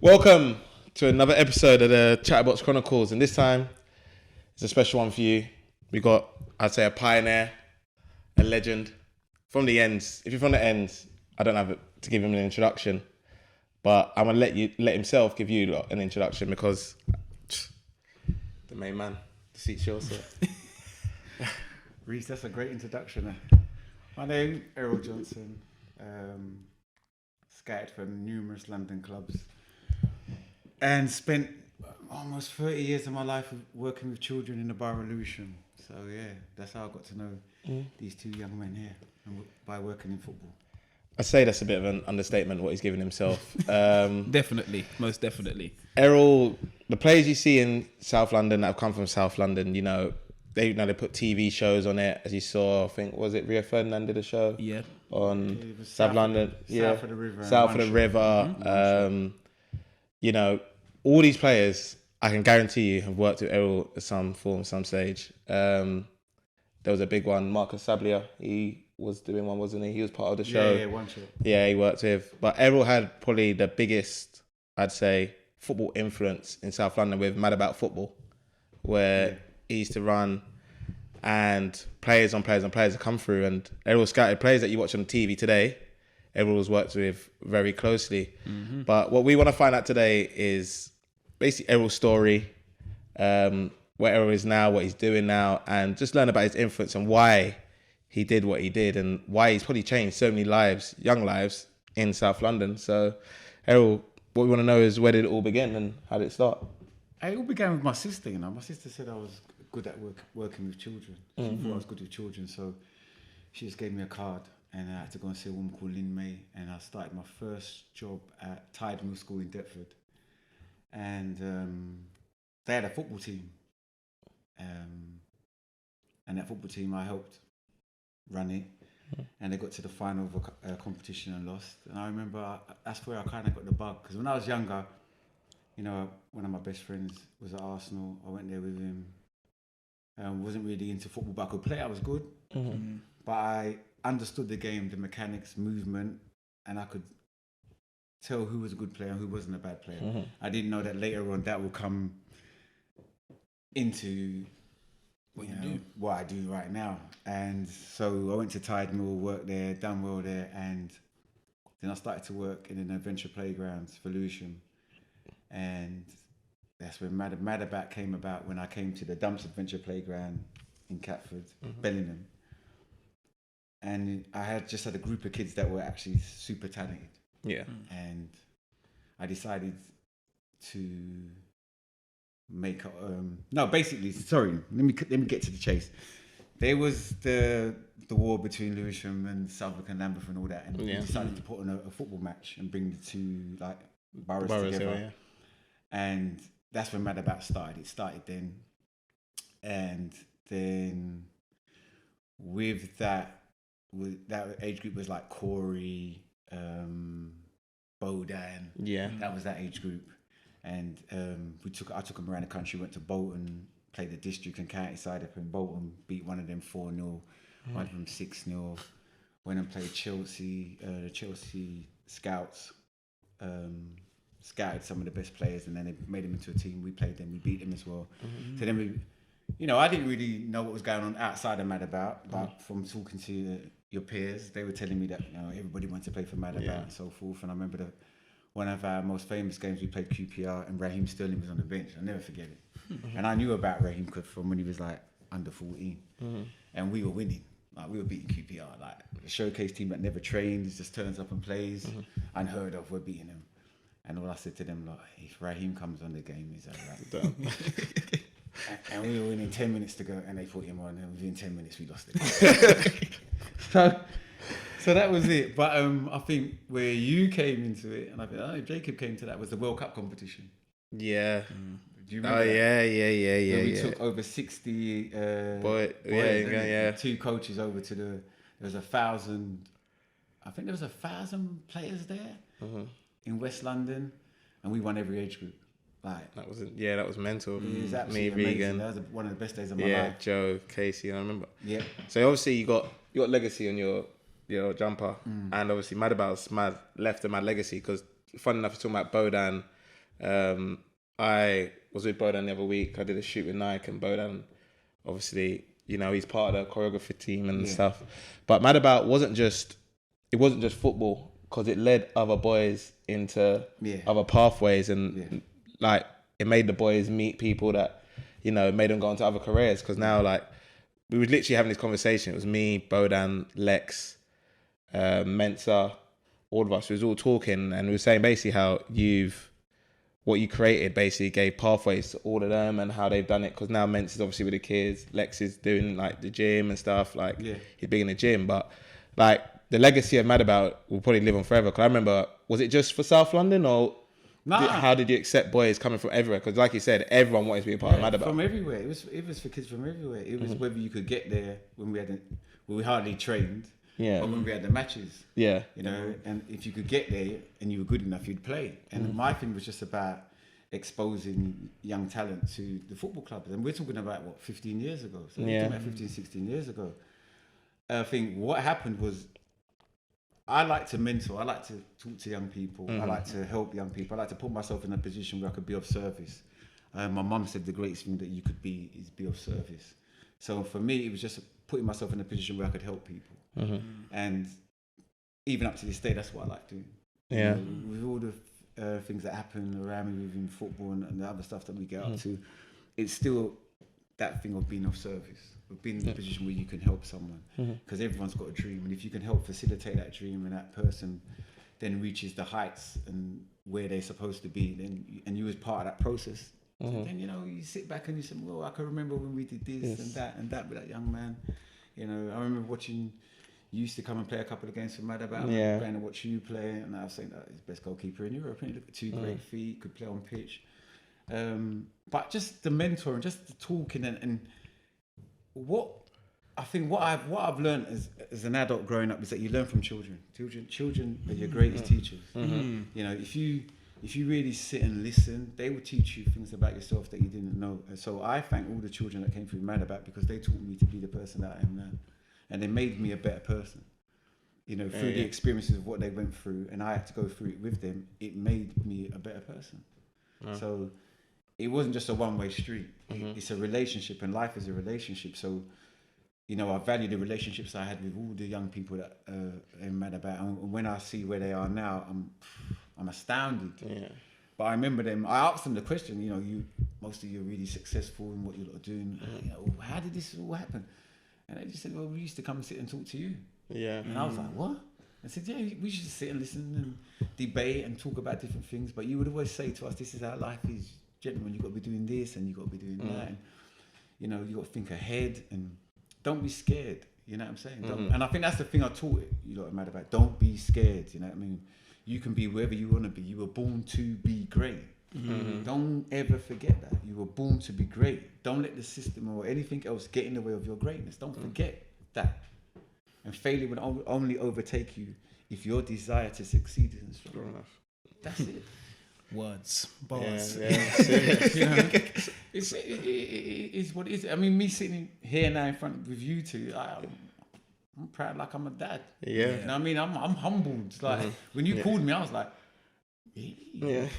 Welcome to another episode of the Chatterbox Chronicles, and this time it's a special one for you. We got, I'd say, a pioneer, a legend from the ends. If you're from the ends, I don't have to give him an introduction, but I'm gonna let himself give you an introduction because the main man, the seat's yours. Reece, that's a great introduction. My name, Errol Johnson. Scattered from numerous London clubs and spent almost 30 years of my life working with children in the Borough of Lewisham. So yeah, that's how I got to know these two young men here by working in football. I say that's a bit of an understatement what he's giving himself. Definitely, most definitely. Errol, the players you see in South London that have come from South London, they put TV shows on it, as you saw. I think, was it Rio Ferdinand did a show? Yeah. On South London. South of the River. South of the River. All these players, I can guarantee you, have worked with Errol at some form, some stage. There was a big one, Marcus Sablia. He was doing one, wasn't he? He was part of the show. Yeah, one show. Yeah, he worked with. But Errol had probably the biggest, I'd say, football influence in South London with Mad About Football, where he used to run and players on players have come through, and Errol scouted players that you watch on TV today. Errol's worked with very closely. Mm-hmm. But what we want to find out today is basically Errol's story, where Errol is now, what he's doing now, and just learn about his influence and why he did what he did and why he's probably changed so many lives, young lives in South London. So Errol, what we want to know is where did it all begin and how did it start? It all began with my sister, My sister said I was good at working with children. She thought I was good with children, so she just gave me a card and I had to go and see a woman called Lynn May, and I started my first job at Tide Mill School in Deptford. And they had a football team. And that football team, I helped run it. And they got to the final of a competition and lost. And I remember that's where I kind of got the bug. Because when I was younger, one of my best friends was at Arsenal. I went there with him. Wasn't really into football, but I could play. I was good. Mm-hmm. But I understood the game, the mechanics, movement, and I could tell who was a good player and who wasn't a bad player. Mm-hmm. I didn't know that later on that will come into what I do right now. And so I went to Tide Mill, worked there, done well there, and then I started to work in an adventure playgrounds for Lewisham. And that's when Mad About came about, when I came to the Dumps Adventure Playground in Catford, Bellingham. And I had a group of kids that were actually super talented. Yeah. And I decided to make let me get to the chase. There was the war between Lewisham and Southwark and Lambeth and all that, and we decided to put on a football match and bring the two boroughs together. And that's when Mad About started. It started then, and then with that age group was like Corey, Bodan. Yeah, that was that age group. And I took them around the country. Went to Bolton, played the district and county side up in Bolton. Beat one of them 4-0, one of them 6-0. Went and played Chelsea. The Chelsea scouts scouted some of the best players, and then they made them into a team. We played them. We beat them as well. Mm-hmm. So then I didn't really know what was going on outside of Mad About, but from talking to your peers, they were telling me that everybody wanted to play for Mad About and so forth. And I remember one of our most famous games, we played QPR, and Raheem Sterling was on the bench. I'll never forget it. Mm-hmm. And I knew about Raheem from when he was under 14, and we were winning. We were beating QPR, a showcase team that never trains, just turns up and plays, unheard of. We're beating them. And all I said to them, if Raheem comes on the game, he's alright. And we were winning 10 minutes to go, and they put him on, and within 10 minutes we lost it. So that was it. But I think where you came into it, and I think Jacob came to that, was the World Cup competition. Yeah. Do you remember? Oh, yeah. We took over 60 boys, two coaches over to there was 1,000 players there in West London, and we won every age group. That was mental. It was absolutely amazing. Regan. That was one of the best days of my life. Yeah, Joe, Casey, I remember. Yeah. So obviously you got legacy on your jumper, and obviously Mad About's left a mad legacy, because funny enough, you're talking about Bodan. I was with Bodan the other week. I did a shoot with Nike, and Bodan, obviously, he's part of the choreography team and stuff. But Mad About wasn't just football, because it led other boys into other pathways, and like it made the boys meet people that made them go into other careers. Because now, like, we were literally having this conversation. It was me, Bodan, Lex, Mensa, all of us. We was all talking, and we were saying basically how what you created basically gave pathways to all of them, and how they've done it. Because now Mensa is obviously with the kids, Lex is doing like the gym and stuff. Like he's big in the gym, but like the legacy of Mad About will probably live on forever. Because I remember, was it just for South London, or how did you accept boys coming from everywhere? Because like you said, everyone wanted to be a part of Mad About. From everywhere. It was for kids from everywhere. It was whether you could get there when we hardly trained. Or when we had the matches. And if you could get there and you were good enough, you'd play. And my thing was just about exposing young talent to the football clubs. And we're talking about 15 years ago. So we're talking about 15, 16 years ago. I think what happened was, I like to mentor, I like to talk to young people, I like to help young people, I like to put myself in a position where I could be of service. My mum said the greatest thing that you could be is be of service. So for me, it was just putting myself in a position where I could help people. And even up to this day, that's what I like doing. With all the things that happen around me within football and the other stuff that we get up to, it's still that thing of being of service, of being in a position where you can help someone. Because everyone's got a dream, and if you can help facilitate that dream, and that person then reaches the heights and where they're supposed to be, then and you was part of that process, then you sit back and you say, well, I can remember when we did this and that with that young man. I remember watching. You used to come and play a couple of games for Mad About. Playing and watch you play, and I was saying that he's the best goalkeeper in Europe. Look at 2 great feet, could play on pitch. But just the mentoring, just the talking, and what I've learned as an adult growing up is that you learn from children. Children are your greatest teachers. If you really sit and listen, they will teach you things about yourself that you didn't know. And so I thank all the children that came through Mad About, because they taught me to be the person that I am now. And they made me a better person, through the experiences of what they went through, and I had to go through it with them. It made me a better person. So it wasn't just a one-way street. It's a relationship, and life is a relationship. So, I value the relationships I had with all the young people that I'm mad about. And when I see where they are now, I'm astounded. But I remember them. I asked them the question. Most of you are really successful in what you're doing. How did this all happen? And they just said, well, we used to come and sit and talk to you. And I was like, what? I said, we should sit and listen and debate and talk about different things. But you would always say to us, this is how life is. Gentlemen, you've got to be doing this and you've got to be doing that. And, you've got to think ahead and don't be scared. You know what I'm saying? And I think that's the thing I taught you lot are mad about. Don't be scared. You know what I mean? You can be wherever you want to be. You were born to be great. Don't ever forget that. You were born to be great. Don't let the system or anything else get in the way of your greatness. Don't forget that. And failure will only overtake you if your desire to succeed isn't strong enough. That's it. Words, bars. It's what it is. I mean, me sitting here now in front with you two, I'm proud like I'm a dad. You know what I mean? I'm humbled. Like when you called me, I was like, really?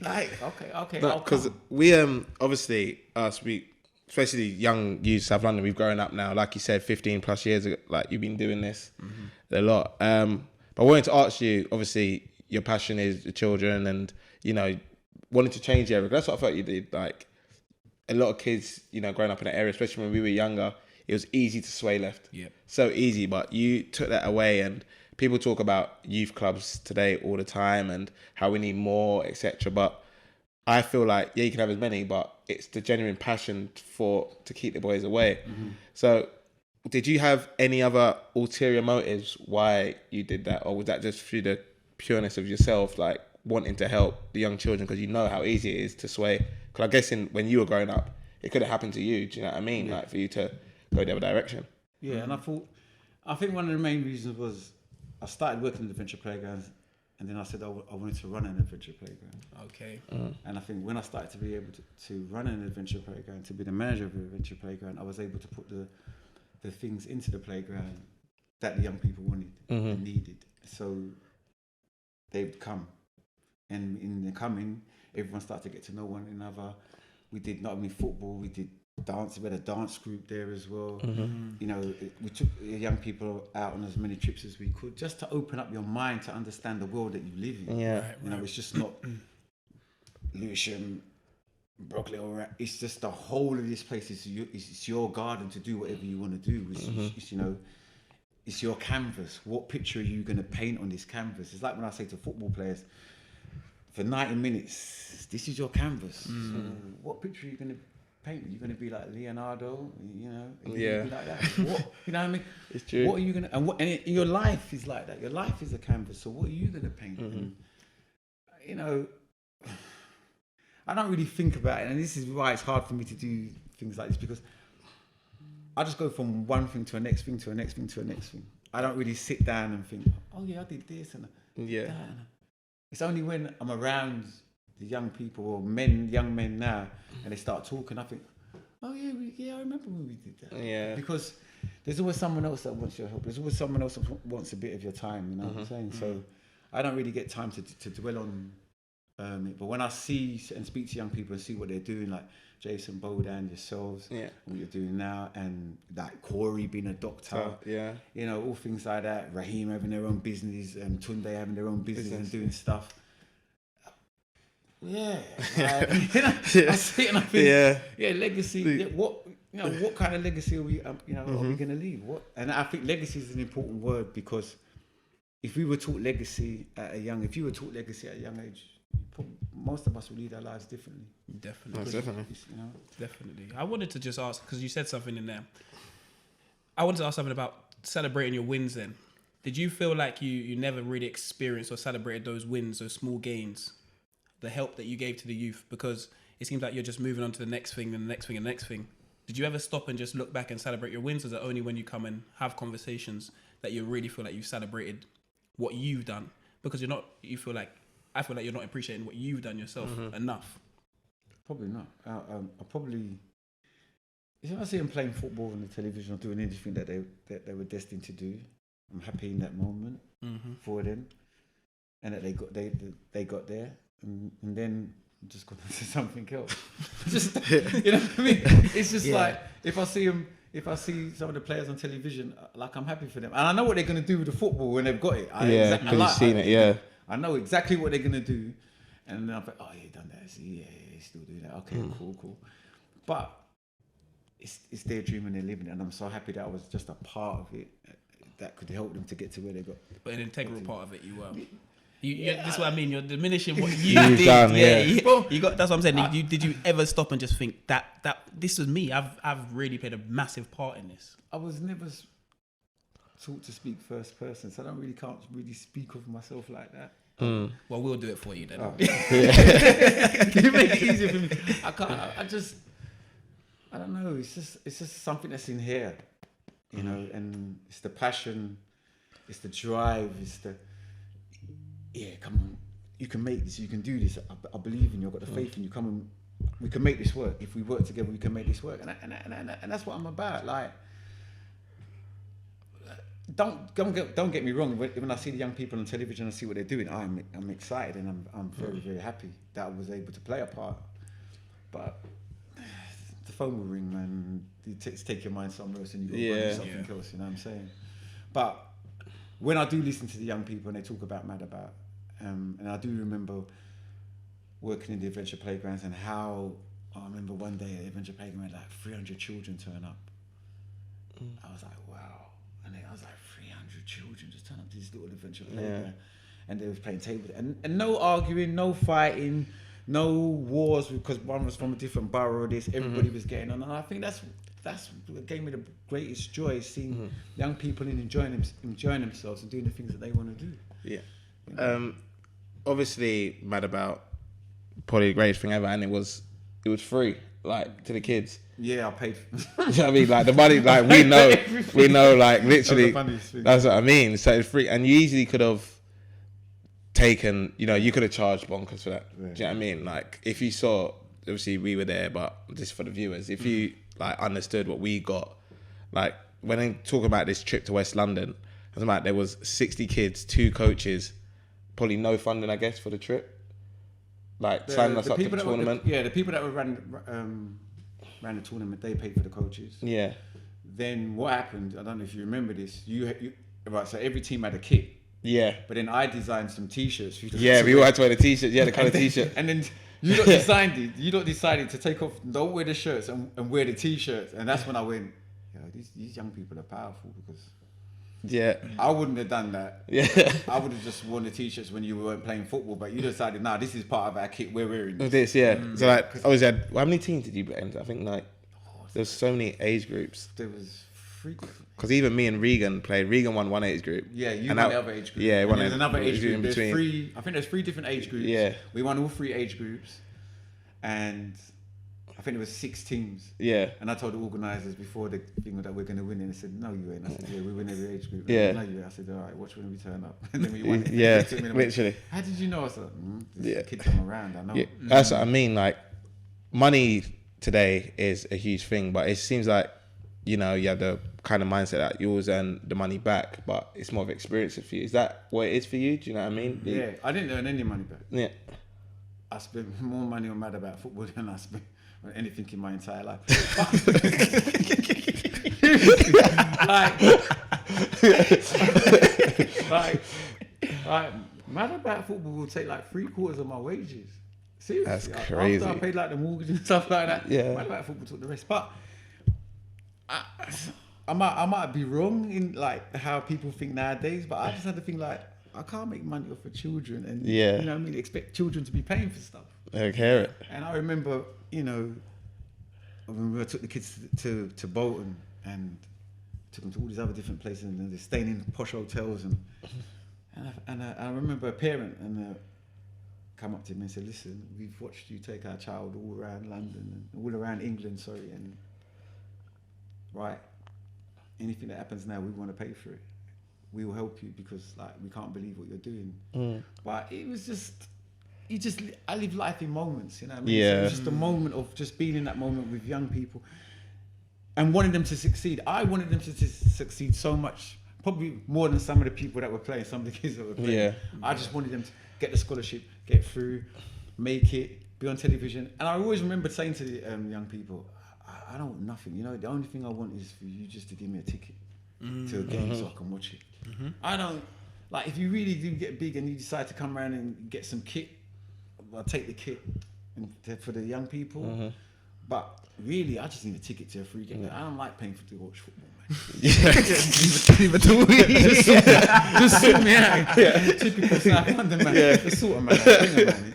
Like, okay. Because we obviously especially young youth South London, we've grown up now, like you said, 15 plus years ago, like you've been doing this a lot. But I wanted to ask you, obviously your passion is the children, and wanting to change the area. That's what I felt you did. Like a lot of kids, growing up in that area, especially when we were younger, it was easy to sway left. So easy, but you took that away. And people talk about youth clubs today all the time and how we need more, etc. But I feel like, you can have as many, but it's the genuine passion to keep the boys away. So did you have any other ulterior motives why you did that? Or was that just through the pureness of yourself, like wanting to help the young children because you know how easy it is to sway? Because I guess when you were growing up, it could have happened to you. Do you know what I mean? Like for you to go the other direction. And I think one of the main reasons was I started working in the adventure playgrounds, and then I said I wanted to run an adventure playground. Okay. And I think when I started to be able to run an adventure playground, to be the manager of an adventure playground, I was able to put the things into the playground that the young people wanted and needed. So they would come. And in the coming, everyone started to get to know one another. We did not only football, we did dance. We had a dance group there as well. You know, we took young people out on as many trips as we could, just to open up your mind to understand the world that you live in. You know, it's just not Lewisham, Brooklyn, or it's just the whole of this place. It's your garden to do whatever you want to do. It's, you know, it's your canvas. What picture are you going to paint on this canvas? It's like when I say to football players, for 90 minutes, this is your canvas. So what picture are you going to paint? You're going to be like Leonardo, you know? You're gonna be like that. What, you know what I mean? It's true. What are you going to... And your life is like that. Your life is a canvas. So what are you going to paint? And, you know, I don't really think about it. And this is why it's hard for me to do things like this, because I just go from one thing to the next thing to the next thing to the next thing. I don't really sit down and think, oh yeah, I did this and that. It's only when I'm around the young people or young men now, and they start talking, I think, oh yeah, I remember when we did that. Yeah. Because there's always someone else that wants your help. There's always someone else that wants a bit of your time, you know what I'm saying? So I don't really get time to dwell on it. But when I see and speak to young people and see what they're doing, like Jason, Bodan, yourselves, what you're doing now, and like Corey being a doctor, you know, all things like that. Raheem having their own business, and Tunde having their own business and doing stuff. Like, you know, I see it and I think, legacy. What kind of legacy are we, are we going to leave? And I think legacy is an important word, because if we were taught legacy at a young age, most of us will lead our lives differently. Definitely. You know? Definitely. I wanted to just ask, because you said something in there. I wanted to ask something about celebrating your wins then. Did you feel like you never really experienced or celebrated those wins, those small gains, the help that you gave to the youth? Because it seems like you're just moving on to the next thing and the next thing and the next thing. Did you ever stop and just look back and celebrate your wins? Or is it only when you come and have conversations that you really feel like you've celebrated what you've done? Because I feel like you're not appreciating what you've done yourself enough. Probably not. If I see them playing football on the television or doing anything that they were destined to do, I'm happy in that moment for them, and that they got there, and then I'm just going to say something else. Just, you know what I mean? It's just like if I see some of the players on television, like, I'm happy for them, and I know what they're going to do with the football when they've got it. I know exactly what they're going to do. And then I'm like, oh, yeah, done that. So, yeah, still do that. Okay, cool. But it's their dream and they're living it. And I'm so happy that I was just a part of it that could help them to get to where they got. But an integral part of it, you were. This is what I mean. You're diminishing what you You've did. done, You got. That's what I'm saying. Did you ever stop and just think that this was me? I've really played a massive part in this. I was never taught to speak first person, so can't really speak of myself like that. Well, we'll do it for you then. Oh. You make it easier for me. I don't know. It's just something that's in here, you know. And it's the passion, it's the drive, come on, you can make this, you can do this. I believe in you. I've got the faith in you. Come on, we can make this work. If we work together, we can make this work. And that's what I'm about. Like, don't get me wrong. When I see the young people on television and see what they're doing, I'm excited and I'm very, very happy that I was able to play a part. But the phone will ring, man. It's take your mind somewhere else and you got to do something else. You know what I'm saying? But when I do listen to the young people and they talk about Mad About, and I do remember working in the adventure playgrounds and how I remember one day at the adventure playground, like 300 children turn up. I was like, wow. And I was like, 300 children just turn up to this little adventure playground. And they was playing tables. And no arguing, no fighting, no wars, because one was from a different borough or this. Everybody was getting on. And I think that's what gave me the greatest joy, seeing young people enjoying themselves and doing the things that they want to do. Yeah. You know? Obviously, Mad About, probably the greatest thing ever, and it was free, like, to the kids. Yeah, I paid. You know what I mean? Like, the money, like, we know, like, literally, that's what I mean. So it's free, and you easily could have taken, you could have charged bonkers for that. Yeah. Do you know what I mean? Like, if you saw, obviously we were there, but just for the viewers, if you like understood what we got, like, when they talk about this trip to West London, there was 60 kids, 2 coaches, probably no funding, I guess, for the trip. like signing us up to the people that tournament. the people that were ran the tournament, they paid for the coaches. Yeah. Then what happened? I don't know if you remember this. Right. So every team had a kit. Yeah. But then I designed some T-shirts. Yeah, we all had to wear the T-shirt. Yeah, the colour T-shirt. And then you lot decided to take off, don't wear the shirts and wear the T-shirts. And that's when I went, these young people are powerful, because yeah, I wouldn't have done that. Yeah. I would have just worn the T-shirts when you weren't playing football, but you decided, this is part of our kit, we're wearing this. Yeah. So like, obviously, how many teams did you enter? I think like, there's so many age groups. There was 3. Because even me and Regan played. Regan won one age group. Yeah, you won the other age group. Yeah, there's another age group. in There's between. 3. I think there's 3 different age groups. Yeah. We won all 3 age groups, and I think there was 6 teams. Yeah. And I told the organisers before the thing that we're going to win, and they said, "No, you ain't." I said, "Yeah, we win every age group." Yeah. No, you ain't. I said, "All right, watch when we turn up." And then we won it. Yeah, They took me and went, literally. How did you know? I said, "This kid come around. I know." Yeah. That's what I mean. Like, money today is a huge thing, but it seems like, you have the kind of mindset that you always earn the money back, but it's more of experience for you. Is that what it is for you? Do you know what I mean? Yeah, I didn't earn any money back. Yeah. I spent more money on Mad About Football than I spent on anything in my entire life. like, Mad About Football will take like 3/4 of my wages. Seriously. That's crazy. After I paid like the mortgage and stuff like that, Yeah. Mad About Football took the rest. But I might be wrong in like how people think nowadays, but I just had to think like, I can't make money off of children, and Yeah. you know what I mean, expect children to be paying for stuff. I hear it. And I remember, when we took the kids to Bolton and took them to all these other different places, and they're staying in posh hotels, and I remember a parent come up to me and said, "Listen, we've watched you take our child all around London and all around England, and right, anything that happens now, we want to pay for it. We will help you, because like we can't believe what you're doing." But it was just, I live life in moments, you know what I mean? Yeah. So it was just a moment of just being in that moment with young people and wanting them to succeed. I wanted them to succeed so much, probably more than some of the people that were playing, some of the kids that were playing. Yeah. I just wanted them to get the scholarship, get through, make it, be on television. And I always remember saying to the young people, I don't want nothing. The only thing I want is for you just to give me a ticket to a game so I can watch it. I don't, like, if you really do get big and you decide to come around and get some kit, I'll take the kit for the young people. But really, I just need a ticket to a free game. I don't like paying to watch football, man. Just sort me out. Typical South London, man. Just sort of man.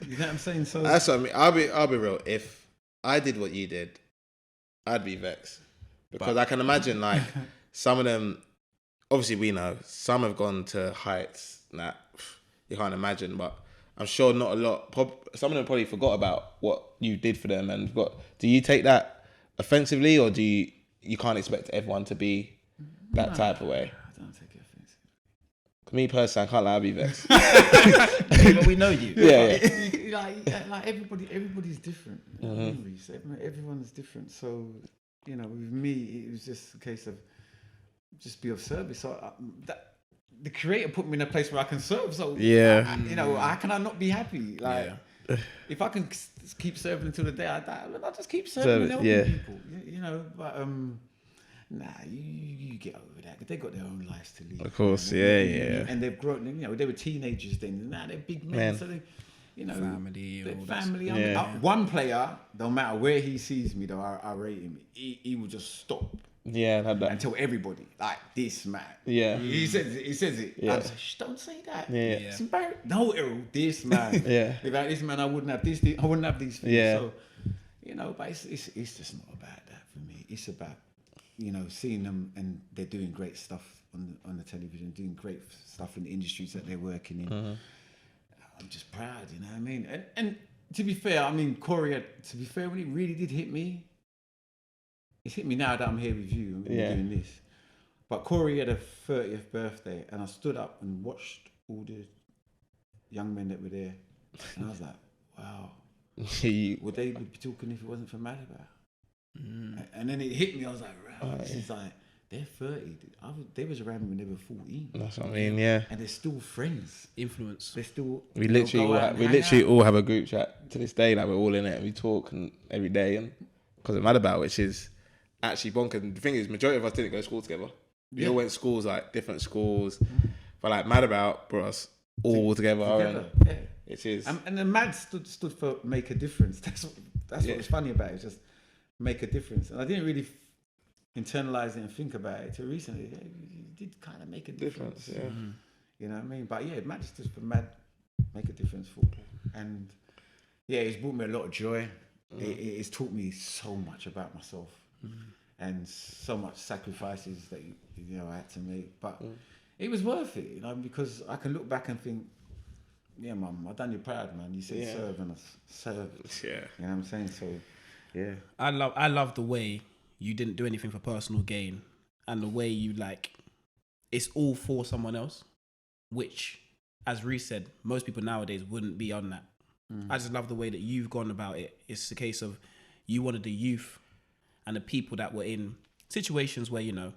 You know what I'm saying? So That's what I mean. I'll be real. If I did what you did, I'd be vexed, because I can imagine like some of them. Obviously, we know some have gone to heights that you can't imagine, but I'm sure not a lot. Some of them probably forgot about what you did for them, and do you take that offensively, or do you can't expect everyone to be that type of way? I don't take it offensive. Me personally, I can't lie, I'll be vexed. But we know you. Yeah. like everybody's different. So everyone's different. So with me, it was just a case of just be of service. So the creator put me in a place where I can serve. So how can I not be happy? Like if I can keep serving until the day I die, I'll just keep serving and helping people. But you get over that. They got their own lives to lead. Of course, And they've grown. They were teenagers then. Now they're big men. So they, family. Family. One player, no matter where he sees me, though, I rate him. He will just stop. Yeah, I had that. And tell everybody, like, this man. Yeah. He says it. Yeah. I was like, shh, don't say that. Yeah. It's embarrassing. No, Errol, this man. Yeah. Without this man, I wouldn't have this. I wouldn't have these things. Yeah. So, but it's just not about that for me. It's about, seeing them and they're doing great stuff on the television, doing great stuff in the industries that they're working in. I'm just proud, you know what I mean? And to be fair, Corey, when it really did hit me, it's hit me now that I'm here with you and we're doing this. But Corey had a 30th birthday, and I stood up and watched all the young men that were there, and I was like, wow, would they be talking if it wasn't for Mad About? And then it hit me. I was like, wow, they're 30. They was around me when they were 14. That's what I mean. Yeah. And they're still friends. Influence. They're still. We literally all have a group chat to this day. Like we're all in it and we talk every day and because I'm mad about, which is actually bonkers. The thing is, majority of us didn't go to school together. We all went schools, like different schools. But like mad about brought us all together. Yeah. It is. And the mad stood for make a difference. That's what was funny about it. It's just make a difference. And I didn't really internalize it and think about it till recently. Yeah, you did kind of make a difference. Yeah. You know what I mean? But yeah, mad stood for mad make a difference football. And yeah, it's brought me a lot of joy. It's taught me so much about myself and so much sacrifices that you know I had to make. But it was worth it, you know, because I can look back and think, yeah, Mum, I done you proud, man. You said serve and I served. Yeah. You know what I'm saying? So, yeah. I love the way you didn't do anything for personal gain and the way you like, it's all for someone else, which, as Reece said, most people nowadays wouldn't be on that. I just love the way that you've gone about it. It's a case of you wanted the youth and the people that were in situations where, you know,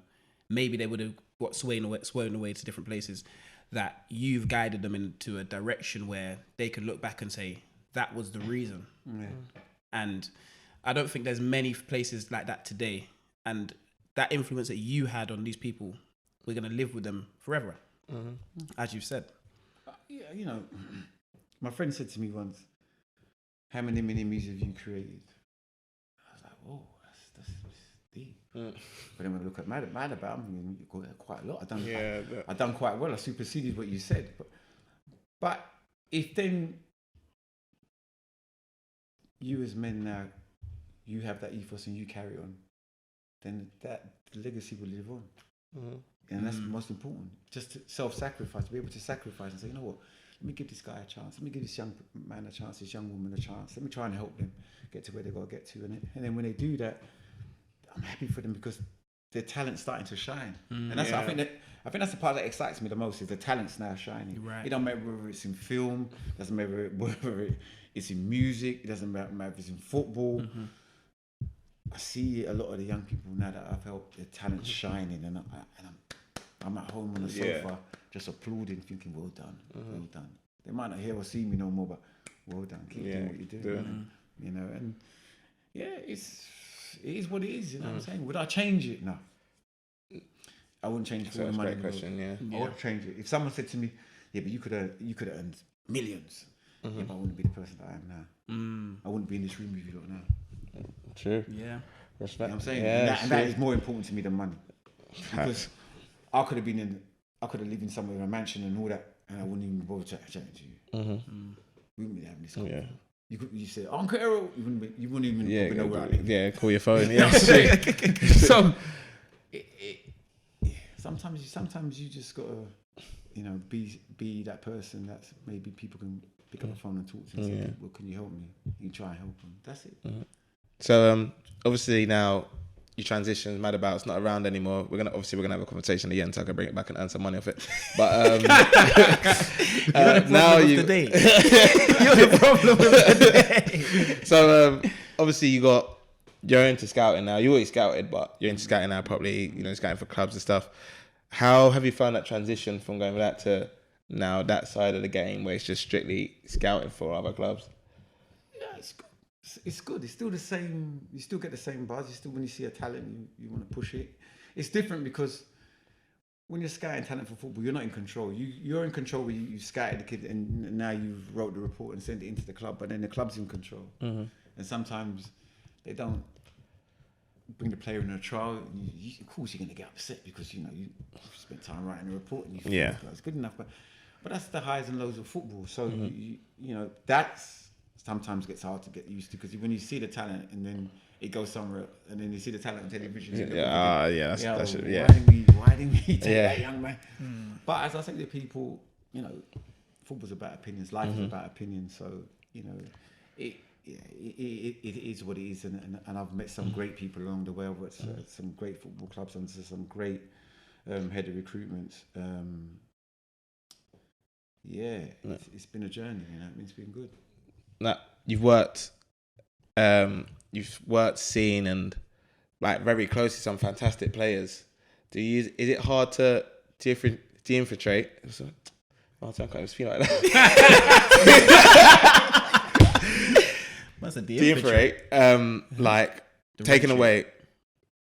maybe they would have got swaying away to different places, that you've guided them into a direction where they could look back and say, that was the reason. Yeah. And I don't think there's many places like that today. And that influence that you had on these people, we're going to live with them forever, as you've said. Yeah, you know, my friend said to me once, how many mini-me's have you created? I was like, whoa, that's deep. But then when I look at Mad About, I mean, you've got quite a lot. I've done quite well. I superseded what you said. But if then you as men now, you have that ethos and you carry on, then that legacy will live on. And that's the most important. Just to self-sacrifice, to be able to sacrifice and say, you know what, let me give this guy a chance. Let me give this young man a chance, this young woman a chance. Let me try and help them get to where they got to get to. And then when they do that, I'm happy for them because their talent's starting to shine. And that's I think that's the part that excites me the most is the talent's now shining. Right. It don't matter whether it's in film, doesn't matter whether it's in music, it doesn't matter if it's in football. I see a lot of the young people now that I've helped, their talent's shining, and I'm at home on the sofa just applauding, thinking, well done, well done. They might not hear or see me no more, but well done, keep doing what you're doing. You know, and yeah, it is what it is. You know what I'm saying? Would I change it? No, I wouldn't change it for all the money. That's a great question. I would change it if someone said to me, "Yeah, but you could have earned millions." Yeah, but I wouldn't be the person that I am now. I wouldn't be in this room with you lot now. True. Yeah. Respect. You know what I'm saying? Yeah, and that is more important to me than money. Because I could have lived in somewhere in a mansion and all that, and I wouldn't even bother chatting to you. We wouldn't be having this conversation. You say, Uncle Errol, you wouldn't even probably know where I live. Yeah, call your phone. Yeah. So, sometimes you just gotta, you know, be that person that maybe people can pick up the phone and talk to and say, well, can you help me? You try and help them. That's it. So obviously now you transition, Mad About's not around anymore. We're gonna have a conversation at the end so I can bring it back and earn some money off it. But now you're the problem with the day. So obviously you're into scouting now. You always scouted, but you're into scouting now, probably, you know, scouting for clubs and stuff. How have you found that transition from going with that to now that side of the game where it's just strictly scouting for other clubs? Yeah, it's good. It's still the same. You still get the same buzz. You still, when you see a talent, you want to push it. It's different because when you're scouting talent for football, you're not in control. You're in control when you scouted the kid and now you've wrote the report and sent it into the club, but then the club's in control. And sometimes they don't bring the player in a trial. Of course, you're going to get upset because, you know, you spent time writing a report and you feel it's good enough. But that's the highs and lows of football. So, you know, that's sometimes gets hard to get used to because when you see the talent and then it goes somewhere and then you see the talent on television. Why didn't we take that young man? But as I say to people, you know, football's about opinions, life is about opinions. So, you know, it is what it is, and I've met some great people along the way. I've worked at some great football clubs and some great head of recruitment. It's been a journey, you know. I mean, it's been good. Now, you've worked, seen, and like very close to some fantastic players Is it hard to de-infiltrate? I can't even speak like that. That's a De-infiltrate, like taking away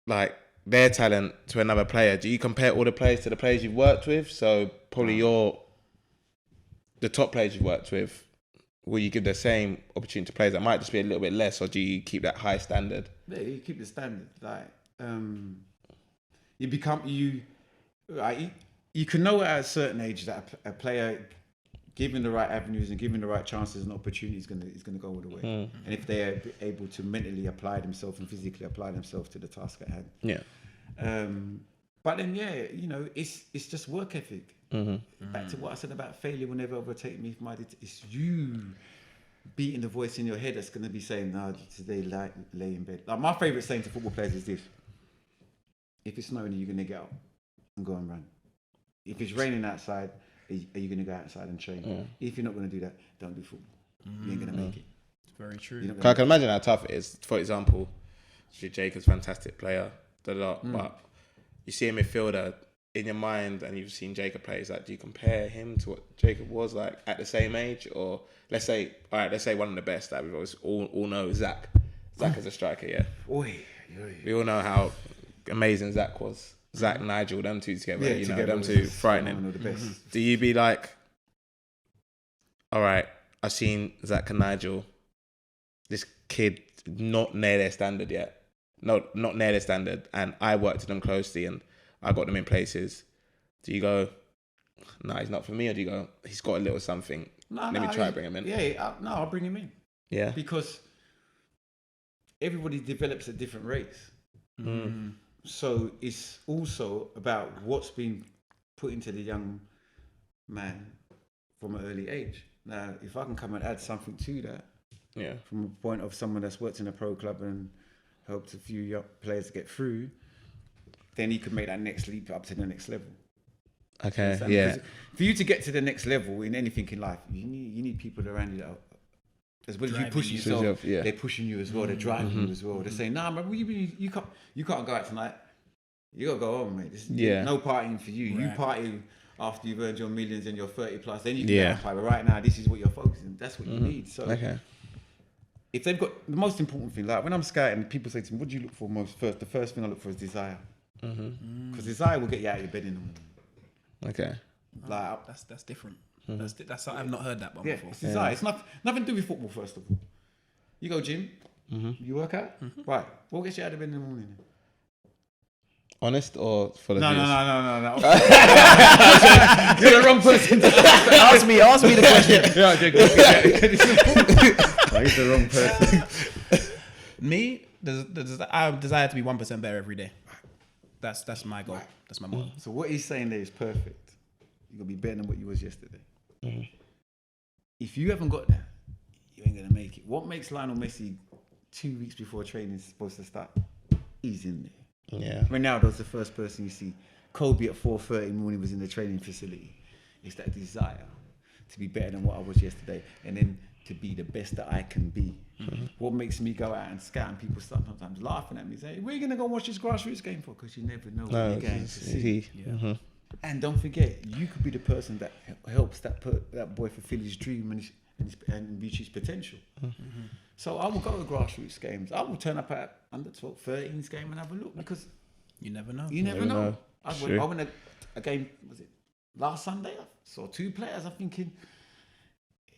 like their talent to another player. Do you compare all the players to the players you've worked with? So probably the top players you've worked with, will you give the same opportunity to players that might just be a little bit less, or do you keep that high standard? Yeah, you keep the standard. Like, you can know at a certain age that a player, given the right avenues and given the right chances and opportunities, is gonna go all the way. And if they're able to mentally apply themselves and physically apply themselves to the task at hand. Yeah. But then, it's just work ethic. Back to what I said about failure will never overtake me. It's you beating the voice in your head that's going to be saying, "No, today lay in bed." Like, my favourite saying to football players is this: if it's snowing, you're going to get out and go and run. If it's raining outside, are you going to go outside and train? If you're not going to do that, don't do football. You ain't going to make it. It's very true. I can imagine how tough it is. For example, Jacob's a fantastic player, but you see a midfielder in your mind, and you've seen Jacob play. Is like, do you compare him to what Jacob was like at the same age, or let's say one of the best that we all know, Zach. Zach is a striker, yeah. We all know how amazing Zach was. Zach, Nigel, them two together, them two frightening. The best. Do you be like, all right, I've seen Zach and Nigel, this kid not near their standard yet. No, not near their standard, and I worked with them closely and I got them in places. Do you go, nah, he's not for me, or do you go, he's got a little something, let me try to bring him in? Yeah, I'll bring him in. Yeah. Because everybody develops at different rates. So it's also about what's been put into the young man from an early age. Now, if I can come and add something to that, from a point of someone that's worked in a pro club and helped a few young players to get through, then he could make that next leap up to the next level. Okay, yeah. For you to get to the next level in anything in life, you need people around you that are, as well as you push yourself, they're pushing you as well. They're driving you as well. They're saying, "Nah, man, you can't go out tonight. You gotta go home, mate. No partying for you. Right. You party after you've earned your millions and you're 30 plus. Then you can party. But right now, this is what you're focusing. That's what you need. So, if they've got the most important thing, like when I'm scouting, people say to me, "What do you look for most first?" The first thing I look for is desire, because desire will get you out of your bed in the morning. Okay, like that's different. That's I've not heard that one before. It's desire. It's nothing to do with football. First of all, you go gym, you work out, right? What gets you out of bed in the morning? Honest or for the No. You're the wrong person. ask me the question. He's the wrong person. Me, I desire to be 1% better every day. That's my goal. That's my motto. So what he's saying there is perfect. You're gonna be better than what you was yesterday. If you haven't got that, you ain't gonna make it. What makes Lionel Messi 2 weeks before training is supposed to start? He's in there. Yeah. Ronaldo's the first person you see. Kobe at 4:30 in the morning was in the training facility. It's that desire to be better than what I was yesterday, and then to be the best that I can be. What makes me go out and scout, and people start sometimes laughing at me, saying, "Where are you going to go watch this grassroots game for?" Because you never know what you're going to see. And don't forget, you could be the person that helps that boy fulfill his dream and reach his potential. So I will go to grassroots games. I will turn up at under 12, 13's game and have a look, because you never know. You never know. I went to a game, was it last Sunday? I saw 2 players. I'm thinking,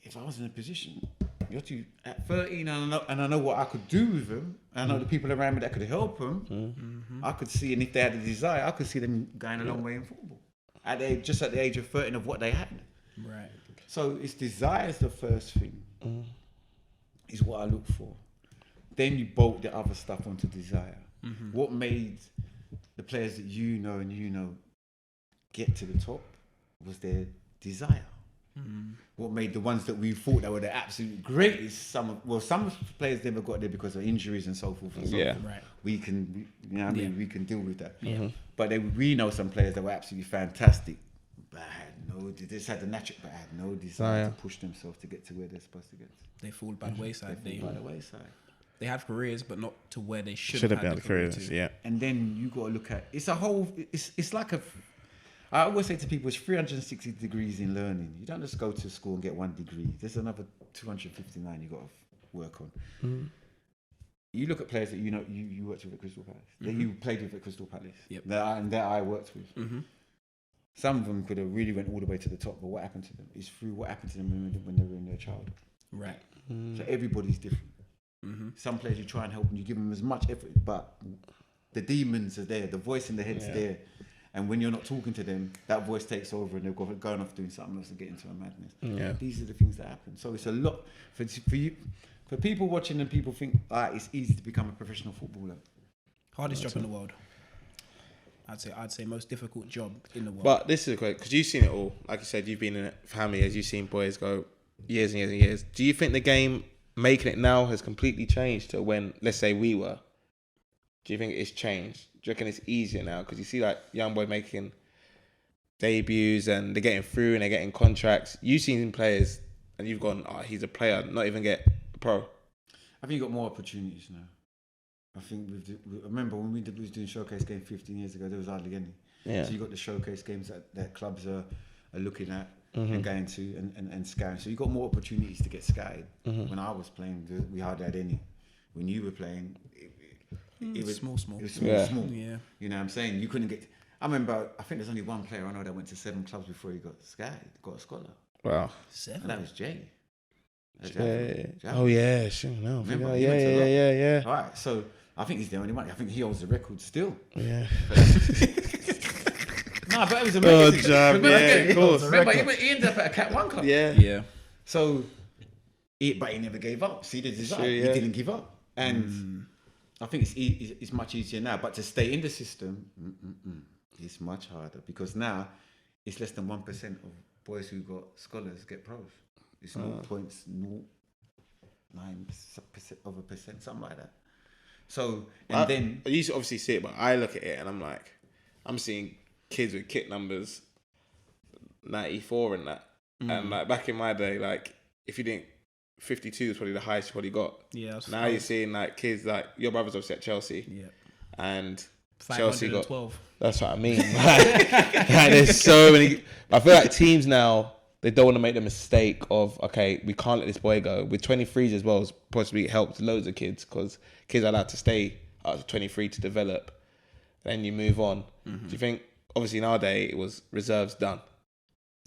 if I was in a position, you're at 13 and I know what I could do with them, and I know the people around me that could help them, I could see, and if they had a desire, I could see them going a long way in football. Just at the age of 13 of what they had. Right. So it's desire is the first thing, is what I look for. Then you bolt the other stuff onto desire. What made the players that you know get to the top was their desire. What made the ones that we thought that were the absolute greatest, some players never got there because of injuries and so forth and so forth. Right. We can, we can deal with that. But we know some players that were absolutely fantastic, but they just had the natural, but had no desire to push themselves to get to where they're supposed to get to. They fall by the wayside. They fall by the wayside. They have careers, but not to where they should Should have have been had the the career careers. to. Yeah. And then you got to look at it's a whole. It's like a. I always say to people, it's 360 degrees in learning. You don't just go to school and get one degree. There's another 259 you got to work on. Mm. You look at players that you worked with at Crystal Palace, that you played with at Crystal Palace, Yep. that I worked with. Mm-hmm. Some of them could have really went all the way to the top, but what happened to them? It's through what happened to them when they were in their childhood. Right. So everybody's different. Mm-hmm. Some players you try and help and you give them as much effort, but the demons are there, the voice in the head's there. And when you're not talking to them, that voice takes over and they're going off doing something else and get into a madness. Yeah. These are the things that happen. So it's a lot for you, for people watching, and people think it's easy to become a professional footballer. Hardest job in the world. I'd say most difficult job in the world. But this is a great, because you've seen it all. Like you said, you've been in it for how many years? You've seen boys go years and years and years. Do you think the game making it now has completely changed to when, let's say, we were? Do you think it's changed? Do you reckon it's easier now? Because you see like young boy making debuts and they're getting through and they're getting contracts. You've seen players and you've gone, he's a player, not even get a pro. I think you got more opportunities now. I think I remember when we was doing showcase games 15 years ago, there was hardly any. Yeah. So you got the showcase games that clubs are looking at and going to and scouting. So you got more opportunities to get scouted. When I was playing, we hardly had any. When you were playing, it was small. It was small. Yeah. You know what I'm saying? You couldn't get. I remember. I think there's only one player I know that went to 7 clubs before he got scouted, got a scholar, Wow. 7. and that was Jay. Oh yeah, sure. No. Remember, he went to Yeah. All right, so I think he's the only one. I think he holds the record still. Yeah. No, but it was amazing. Jam, Remember, yeah, of course. Remember, he ended up at a Cat 1 club. Yeah. Yeah. So, but he never gave up. See the desire. Sure, yeah. He didn't give up. And I think it's much easier now. But to stay in the system, it's much harder because now it's less than 1% of boys who got scholars get pros. It's 0.09% of a percent, something like that. So, and then... I used to obviously see it, but I look at it and I'm like, I'm seeing kids with kit numbers 94 and that. And like back in my day, like if you didn't, 52 is probably the highest you probably got. Yeah. Now you're seeing like kids like your brother's obviously at Chelsea. Yeah. And Chelsea got 512. That's what I mean. Like, there's so many. I feel like teams now, they don't want to make the mistake of, okay, we can't let this boy go. With 23s as well, it's possibly helped loads of kids because kids are allowed to stay up to 23 to develop. Then you move on. Do you think, obviously nowadays, it was reserves done?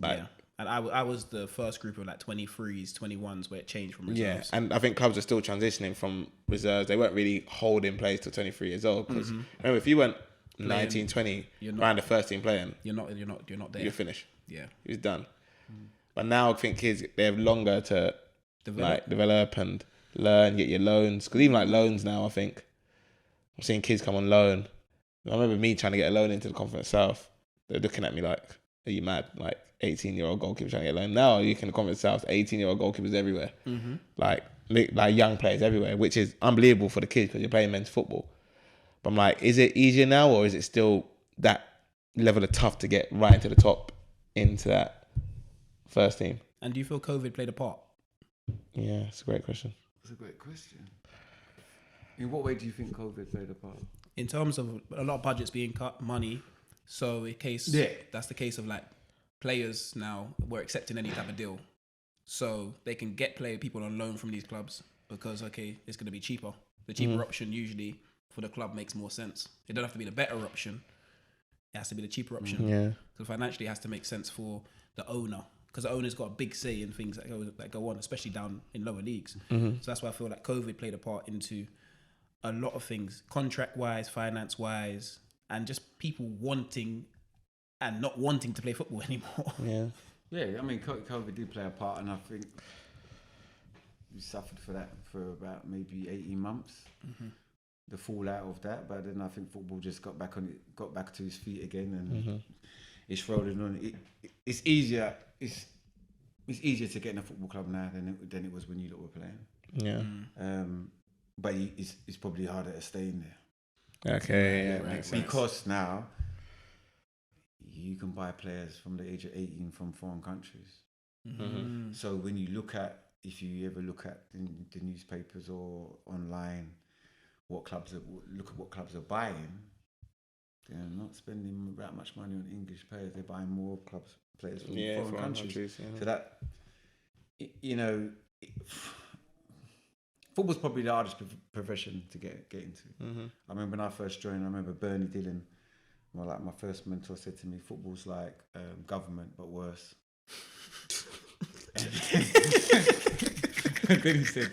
Like, Yeah. And I was the first group of like 23s, 21s where it changed from yeah, reserves. and I think clubs are still transitioning from reserves. They weren't really holding players till 23 years old. Because remember, if you went 19, 20, around the first team playing, You're not there. you're finished. Yeah. It was done. But now I think kids, they have longer to develop and learn, get your loans. Because even like loans now, I think, I'm seeing kids come on loan. I remember me trying to get a loan into the Conference South. They're looking at me like, are you mad? Like 18-year-old goalkeepers trying to get a loan. Now you can Conference South, 18-year-old goalkeepers everywhere. Like young players everywhere, which is unbelievable for the kids because you're playing men's football. But I'm like, is it easier now or is it still that level of tough to get right into the top, into that first team? And do you feel COVID played a part? Yeah, it's a great question. That's a great question. In what way do you think COVID played a part? In terms of a lot of budgets being cut, money. So that's the case of like players now were accepting any type of deal. So they can get people on loan from these clubs because, okay, it's going to be cheaper. The cheaper option usually for the club makes more sense. It don't have to be the better option. It has to be the cheaper option. Yeah. So financially it has to make sense for the owner because the owner's got a big say in things that go on, especially down in lower leagues. So that's why I feel like COVID played a part into a lot of things, contract-wise, finance-wise, and just people wanting and not wanting to play football anymore. Yeah. Yeah, I mean, COVID did play a part, and I think we suffered for that for about maybe 18 months. The fallout of that, but then I think football just got back to his feet again, and it's rolling on. It's easier. It's easier to get in a football club now than it was when you lot were playing. Yeah. But it's probably harder to stay in there. Okay. Yeah, makes sense. Because now you can buy players from the age of 18 from foreign countries. So when you look at if you ever look at the newspapers or online, look at what clubs are buying. They're not spending that much money on English players. They're buying more players from foreign countries. So that, you know, football's probably the hardest profession to get into. I remember when I first joined, I remember Bernie Dillon, my first mentor, said to me, football's like government, but worse. And then he said,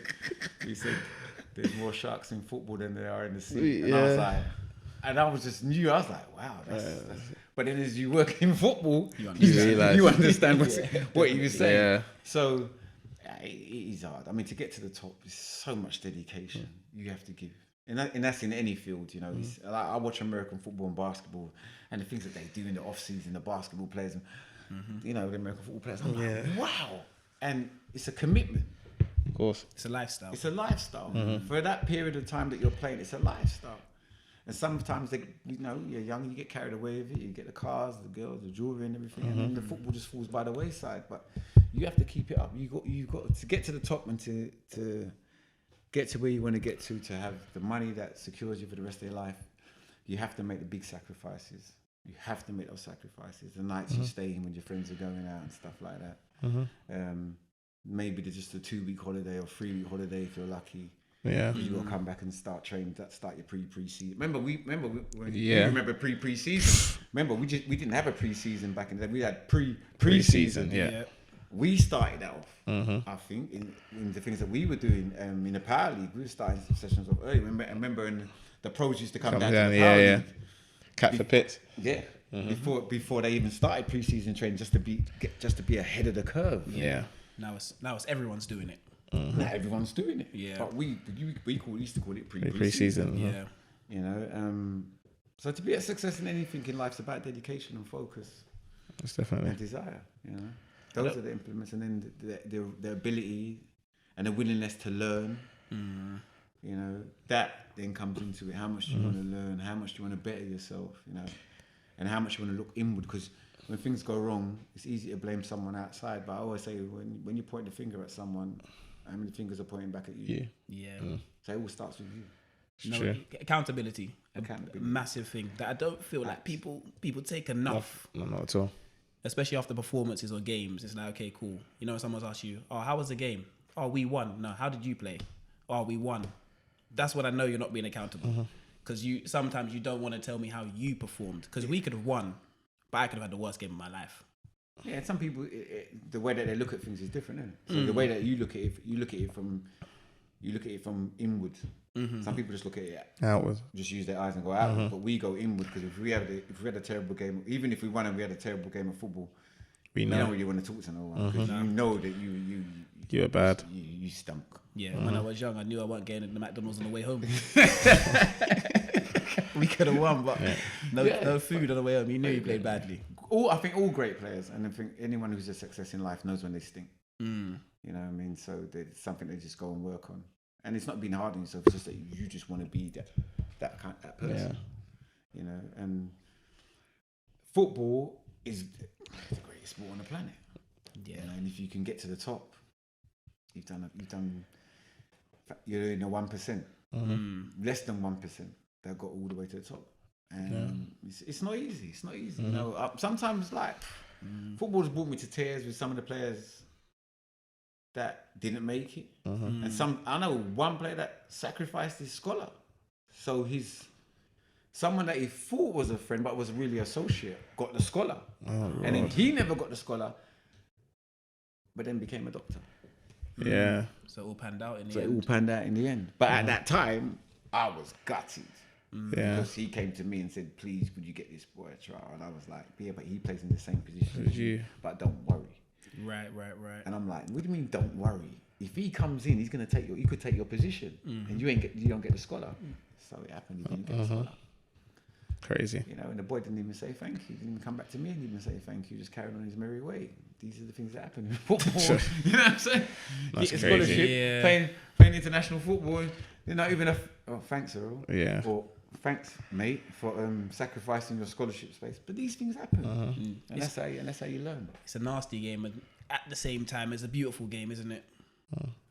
there's more sharks in football than there are in the sea. And I was like, I was just new. I was like, wow. That's... But then as you work in football, you understand what he was saying. Yeah. So it is hard. I mean, to get to the top is so much dedication you have to give. And that's in any field, you know. Like, I watch American football and basketball and the things that they do in the off-season, the basketball players, and, you know, the American football players. I'm like, wow. And it's a commitment. Of course. It's a lifestyle. It's a lifestyle. For that period of time that you're playing, it's a lifestyle. And sometimes, you're young, you get carried away with it. You get the cars, the girls, the jewelry and everything. And then the football just falls by the wayside. But you have to keep it up. You've got to get to the top and to get to where you want to get to have the money that secures you for the rest of your life. You have to make the big sacrifices. You have to make those sacrifices. The nights you stay in when your friends are going out and stuff like that. Maybe there's just a 2-week holiday or 3-week holiday if you're lucky. Yeah. You got to come back and start training. Start your pre-season. You remember pre-season. Remember, we didn't have a pre-season back in the day. We had pre-season. Yeah. We started that off. I think in the things that we were doing in the power league, we were starting sessions off early. I remember when the pros used to come down to the power league. Catch the pits. Yeah. Before they even started pre-season training, just to be ahead of the curve. Yeah. Now it's everyone's doing it. Now everyone's doing it. Yeah. But we used to call it pre-season. Yeah. You know, so to be a success in anything in life is about dedication and focus. That's definitely. And desire. You know, those are the implements, and then the ability and the willingness to learn. You know, that then comes into it. How much do you want to learn? How much do you want to better yourself? You know, and how much you want to look inward, because when things go wrong, it's easy to blame someone outside. But I always say, when you point the finger at someone, how many fingers are pointing back at you? Yeah. So it all starts with you. No, accountability. Massive thing that I don't feel like people take enough. No, not at all. Especially after performances or games. It's like, okay, cool. You know, someone's asked you, oh, how was the game? Oh, we won. No, how did you play? Oh, we won. That's when I know you're not being accountable. Because sometimes you don't want to tell me how you performed. Because we could have won, but I could have had the worst game of my life. Yeah, and some people, the way that they look at things is different, isn't it? So the way that you look at it from inward. Some people just look at it outward, just use their eyes and go outward. But we go inward, because if we had a terrible game, even if we won and we had a terrible game of football, we don't really want to talk to no one, because you know that you're bad. You stunk. Yeah, when I was young, I knew I wasn't getting the McDonald's on the way home. We could have won, but no food on the way home. You knew you played badly. I think all great players, and I think anyone who's a success in life knows when they stink. You know what I mean? So it's something they just go and work on. And it's not being hard on yourself, it's just that you just want to be that person. You know, and football is the greatest sport on the planet. Yeah. You know, and if you can get to the top, you're in the 1%. Less than 1% that got all the way to the top. And it's not easy. It's not easy. You know, sometimes football's brought me to tears with some of the players that didn't make it. And I know one player that sacrificed his scholar. So someone that he thought was a friend but was really associate got the scholar. And then he never got the scholar, but then became a doctor. Yeah. So it all panned out in the So end. it all panned out in the end. But at that time, I was gutted. Yeah. Because he came to me and said, please, would you get this boy a trial? And I was like, yeah, but he plays in the same position as you. But don't worry. Right. And I'm like, what do you mean don't worry? If he comes in, he could take your position. And you don't get the scholar. So it happened, he didn't get the scholar. Crazy. You know, and the boy didn't even say thank you. Didn't even come back to me and even say thank you. Just carried on his merry way. These are the things that happen in football. You know what I'm saying? That's Get a crazy. scholarship, playing international football. You're not even thanks, Errol. Yeah. Or thanks, mate, for sacrificing your scholarship space. But these things happen, and that's how you learn. It's a nasty game, and at the same time, it's a beautiful game, isn't it?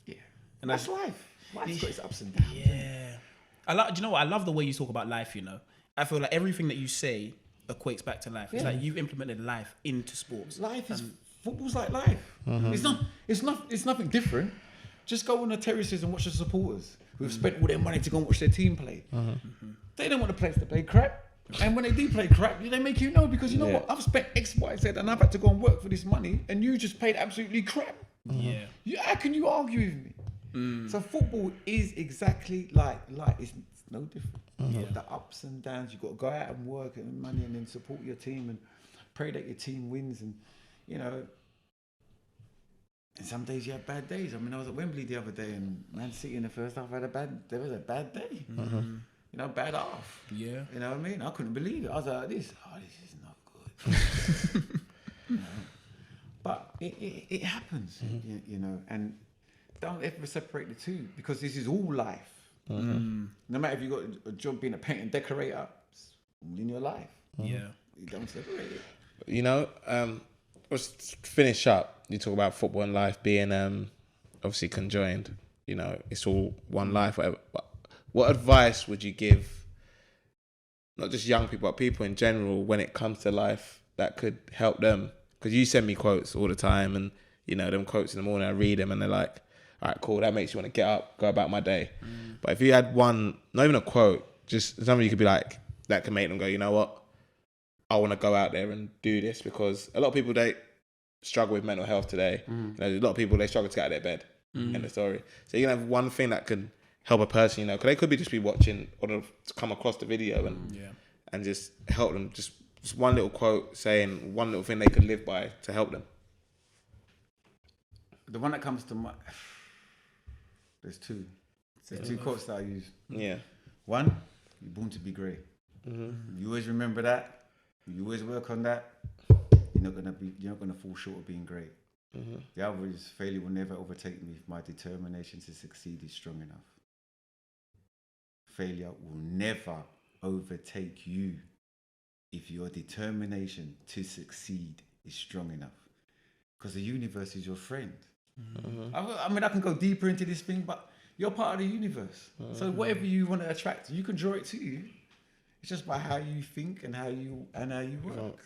Yeah, And that's life. Life's got its ups and downs. Yeah. Do you know what? I love the way you talk about life, you know. I feel like everything that you say equates back to life. It's like you've implemented life into sports. Life is football's like life. It's nothing different. Just go on the terraces and watch the supporters who've spent all their money to go and watch their team play. They don't want the players to play crap. And when they do play crap, they make you know, because you know what? I've spent X, Y, Z and I've had to go and work for this money, and you just played absolutely crap. How can you argue with me? So football is exactly like life. It's no different. The ups and downs. You've got to go out and work and earn money and then support your team and pray that your team wins. And, and some days you have bad days. I mean, I was at Wembley the other day, and Man City in the first half there was a bad day. Bad half. Yeah. You know what I mean? I couldn't believe it. I was like, this is not good. But it happens, and don't ever separate the two, because this is all life. No matter if you've got a job being a paint and decorator, it's all in your life. You don't separate it. Let's finish up. You talk about football and life being obviously conjoined. It's all one life, whatever. But what advice would you give, not just young people, but people in general, when it comes to life that could help them? Because you send me quotes all the time, and them quotes in the morning, I read them and they're like, all right, cool, that makes you want to get up, go about my day. But if you had one, not even a quote, just something you could be like, that can make them go, you know what, I want to go out there and do this. Because a lot of people, they struggle with mental health today. A lot of people, they struggle to get out of their bed. End of story. So you can have one thing that can help a person, because they could be just be watching or come across the video and just help them. Just one little quote saying one little thing they could live by to help them. The one that comes to mind, there's two quotes that I use. One, you're born to be great. You always remember that. You always work on that. You're not gonna fall short of being great. The other is, failure will never overtake me if my determination to succeed is strong enough. Failure will never overtake you if your determination to succeed is strong enough. Because the universe is your friend. I mean, I can go deeper into this thing, but you're part of the universe. So whatever you want to attract, you can draw it to you. It's just by how you think and how you work.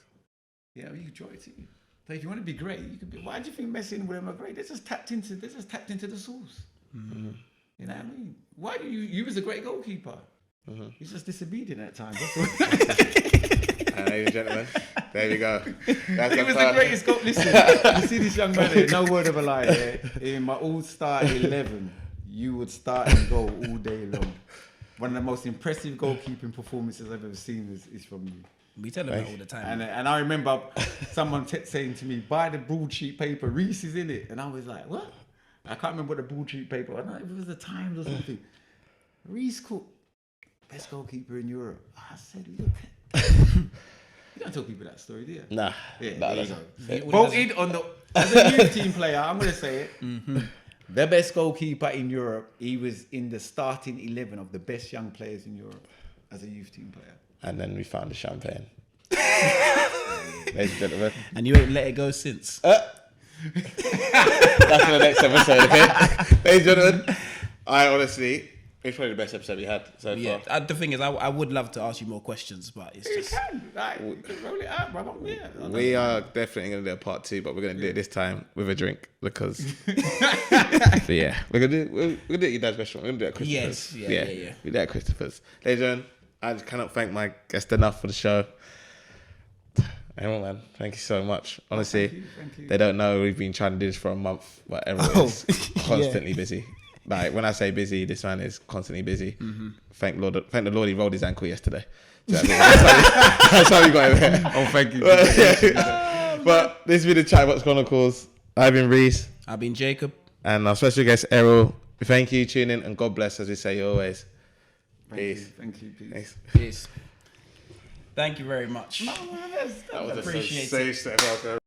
You can draw it to you. So if you want to be great, you can be. Why do you think Messi and William are great? They're just tapped into the source. You know what I mean? Why you was a great goalkeeper? He's just disobedient at times. Ladies and gentlemen, there we go. He was the greatest goal. Listen, you see this young man here, no word of a lie. In my all-star 11, you would start and goal all day long. One of the most impressive goalkeeping performances I've ever seen is from you. We tell them that all the time. And I remember someone saying to me, buy the broadsheet paper, Reese is in it. And I was like, what? I can't remember what the broadsheet paper, I don't know if it was the Times or something. Reese Cook, best goalkeeper in Europe. I said, look. You don't tell people that story, do you? Nah. Yeah, nah, there you go. Voted on as a youth team player, I'm going to say it. The best goalkeeper in Europe. He was in the starting 11 of the best young players in Europe as a youth team player. And then we found the champagne. Ladies and gentlemen. And you ain't let it go since. That's for the next episode, okay? Ladies and gentlemen, it's probably the best episode we had so far. The thing is, I would love to ask you more questions, but it's just... You can roll it out, brother. Yeah. We are definitely going to do a part 2, but we're going to do it this time with a drink, because... but yeah, we're going to do it at your dad's restaurant. We're going to do it at Christopher's. Yeah. We do it at Christopher's. Ladies and gentlemen, I just cannot thank my guest enough for the show. Everyone, man, thank you so much. Honestly, thank you. They don't know we've been trying to do this for a month, but everyone is constantly busy. Like, when I say busy, this man is constantly busy. Thank the Lord he rolled his ankle yesterday. That's how we got him here. Oh, thank you. But this has been the Chatterbox Chronicles. I've been Reese. I've been Jacob. And our special guest, Errol. Thank you, tune in, and God bless, as we say always. Peace. Thank you. Peace. Peace. Thank you very much. No, that was appreciate a safe step.